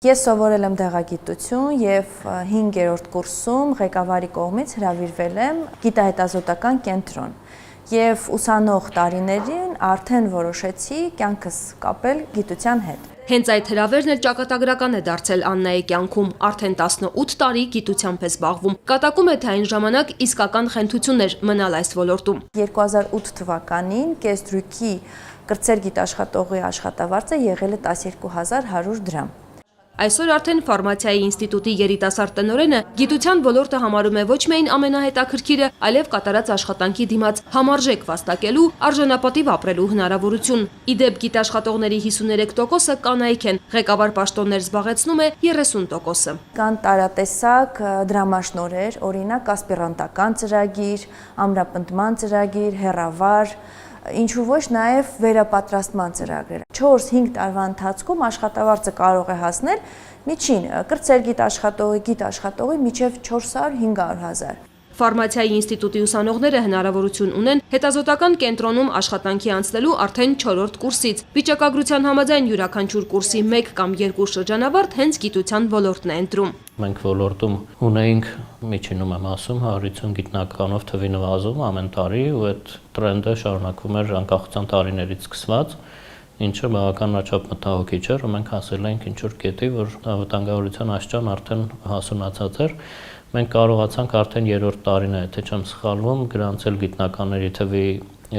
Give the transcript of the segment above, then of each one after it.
Ես սովորել եմ դեղագիտություն եւ 5-րդ կուրսում ղեկավարի կողմից հրավիրվել եմ գիտահետազոտական կենտրոն եւ ուսանող տարիներին արդեն որոշեցի կյանքս կապել գիտության հետ։ Հենց այդ հրավերն էլ ճակատագրական է դարձել Աննայի կյանքում, արդեն 18 տարի գիտությամբ է զբաղվում։ Կատակում է, թե այն ժամանակ իսկական խենթություն էր մնալ այս ոլորտում։ 2008 թվականին կեսդրույքի կրտսեր գիտաշխատողի աշխատավարձը եղել է 12100 դրամ։ Այսօր արդեն ֆարմացիայի ինստիտուտի երիտասարդ տնօրենը գիտության ոլորտը համարում է ոչ միայն ամենահետաքրքիրը, այլև կատարած աշխատանքի դիմաց համարժեք վաստակելու, արժանապատիվ ապրելու հնարավորություն։ Իդեպ գիտաշխատողների 53%-ը կանայք են, ղեկավար պաշտոններ զբաղեցնում է 30%-ը։ Կան տարատեսակ դրամաշնորհեր, օրինակ ասպիրանտական ծրագիր, ամրապնդման ծրագիր, հեռավար, ինչու ոչ նաև վերապատրաստման ծրագրեր։ 4-5 տարվա ընթացքում աշխատավարձը կարող է հասնել միջին կրտսեր գիտաշխատողի մինչև 400-500 հազար։ Ֆարմացիայի ինստիտուտի ուսանողները հնարավորություն ունեն հետազոտական կենտրոնում աշխատանքի անցնելու արդեն 4-րդ կուրսից։ Վիճակագրության համաձայն յուրաքանչյուր կուրսի 1 կամ 2 շրջանավարտ հենց գիտության ոլորտն է ընտրում։ Մենք ոլորտում ունեինք, միջինում եմ ասում, 150 գիտնականով թվի նվազում ամեն տարի ու այդ տրենդը շարունակվում էր անկախության տարիներից սկսված, ինչը բավական աչափ մտահոգիչ էր, ու մենք հասել էինք ինչ-որ կետի, որ վտանգավորության աշճան արդեն հասունացած էր։ Մենք կարողացանք արդեն 3-րդ տարին է, եթե չեմ սխալվում, գրանցել գիտնականների թվի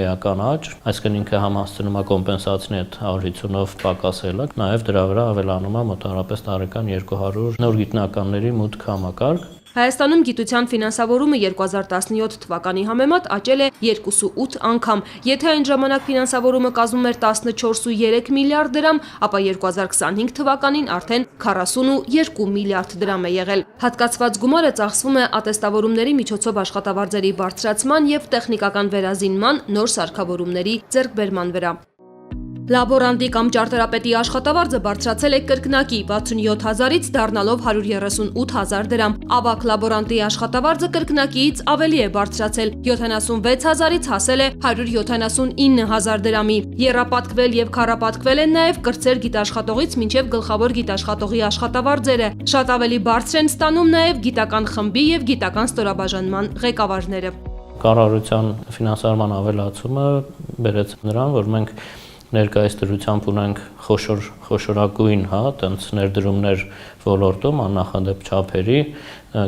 էական աճ, այսինքն ինքը համահասցնում է կոմպենսացնի այդ 150-ով պակասելը, նաև դրա վրա ավելանում է մոտավորապես տարեկան 200 նոր գիտնականների մուտք համակարգ։ Հայաստանում գիտության ֆինանսավորումը 2017 թվականի համեմատ աճել է 2.8 անգամ։ Եթե այն ժամանակ ֆինանսավորումը կազմում էր 14.3 միլիարդ դրամ, ապա 2025 թվականին արդեն 42 միլիարդ դրամ է եղել։ Հատկացված գումարը ծախսվում է ատեստավորումների միջոցով աշխատավարձերի բարձրացման եւ տեխնիկական վերազինման նոր սարքավորումների ձեռքբերման վրա։ Լաբորանտի կամ ճարտարապետի աշխատավարձը բարձրացել է կրկնակի 67,000-ից դառնալով 138,000 դրամ։ Ավագ լաբորանտի աշխատավարձը կրկնակիից ավելի է բարձրացել 76,000-ից հասել է 179,000 դրամի։ Եռապատկվել եւ քառապատկվել են նաեւ կրտսեր գիտաշխատողից մինչեւ գլխավոր գիտաշխատողի աշխատավարձերը։ Շատ ավելի բարձր են ստանում նաեւ գիտական խմբի եւ գիտական ստորաբաժանման ղեկավարները։ Կառավարության ֆինանսավորման ավելացումը բերեց նրան, որ մենք ներկայիս դրությամբ ունենք խոշորագույն, տենց ներդրումներ ոլորտում, աննախադեպ չափերի,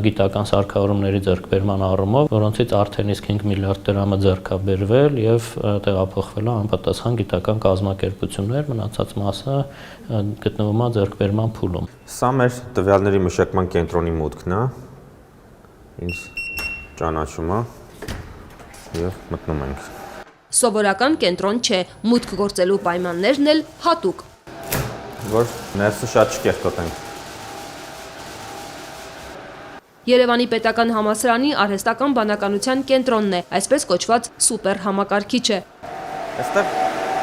գիտական սարքավորումների ձեռքբերման առումով, որոնցից արդեն իսկ 5 միլիարդ դրամը ձեռք է բերվել եւ տեղափոխվել է անպատասխան գիտական կազմակերպություններ, մնացած մասը գտնվում է ձեռքբերման փուլում։ Սա մեր տվյալների մշակման կենտրոնի մուտքն է, ինձ ճանաչում է եւ մտնում ենք։ Սովորական կենտրոն չէ, մուտք գործելու պայմաններն էլ հատուկ։ Որ ներսը շատ չկեղտոտենք։ Երևանի պետական համալսարանի արհեստական բանականության կենտրոնն է, այսպես կոչված սուպեր համակարգիչը։ Այստեղ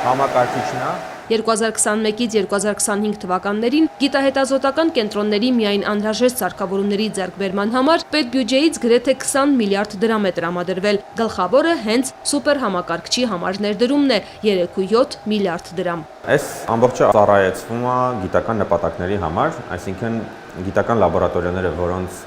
համակարգիչն է։ 2021-ից 2025 թվականներին գիտահետազոտական կենտրոնների միայն անհրաժեշտ սարքավորումների ձեռքբերման համար պետբյուջեից գրեթե 20 միլիարդ դրամ է տրամադրվել։ Գլխավորը հենց սուպեր համակարգչի համար ներդրումն է 3.7 միլիարդ դրամ։ Այս ամբողջը ծառայեցվում է գիտական նպատակների համար, այսինքն գիտական լաբորատորիաները, որոնց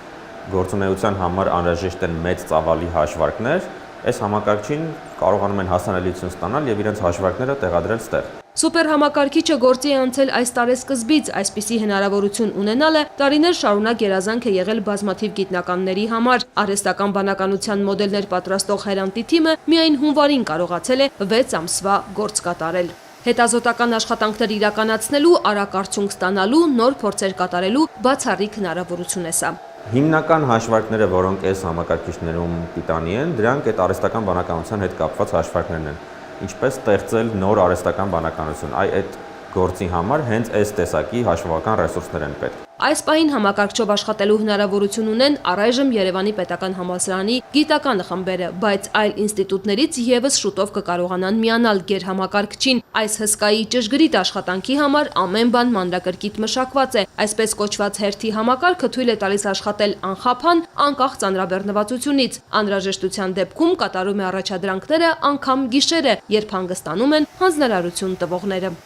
գործունեության համար անհրաժեշտ են մեծ ծավալի հաշվարկներ, այս համակարգչին կարողանում են հասանելիություն ստանալ եւ իրենց հաշվարկները տեղադրել ստեղ։ Սուպեր համակարգիչը գործի է անցել այս տարեսկզբից, այսպիսի հնարավորություն ունենալը տարիներ շարունակ երազանք է եղել բազմաթիվ գիտնականների համար։ Արհեստական բանականության մոդելներ պատրաստող Հերանտի թիմը միայն հունվարին կարողացել է 6 ամսվա գործ կատարել։ Հետազոտական աշխատանքներ իրականացնելու, արագ արդյունք ստանալու, նոր փորձեր կատարելու բացառիկ հնարավորություն է սա։ Հիմնական հաշվարկները, որոնք այս համակարգիչներում պիտանի են, դրանք այդ արհեստական բանականության հետ կապված հաշվարկներն են։ Ինչպես ստեղծել նոր արհեստական բանականություն, այդ գործի համար հենց այս տեսակի հաշվողական ռեսուրսներ են պետք։ Այս պահին համակարգչով աշխատելու հնարավորություն ունեն առայժմ Երևանի պետական համալսարանի գիտական խմբերը, բայց այլ ինստիտուտներից եւս շուտով կկարողանան միանալ գերհամակարգչին։ Այս հսկայի ճշգրիտ աշխատանքի համար ամեն բան մանրակրկիտ մշակված է։ Այսպես կոչված հերթի համակարգը թույլ է տալիս աշխատել անխափան, անկախ ծանրաբեռնվածությունից։ Անհրաժեշտության դեպքում կատարում է առաջադրանքները անգամ գիշերը, երբ հանգստանում են հանձնարարություն տվողները։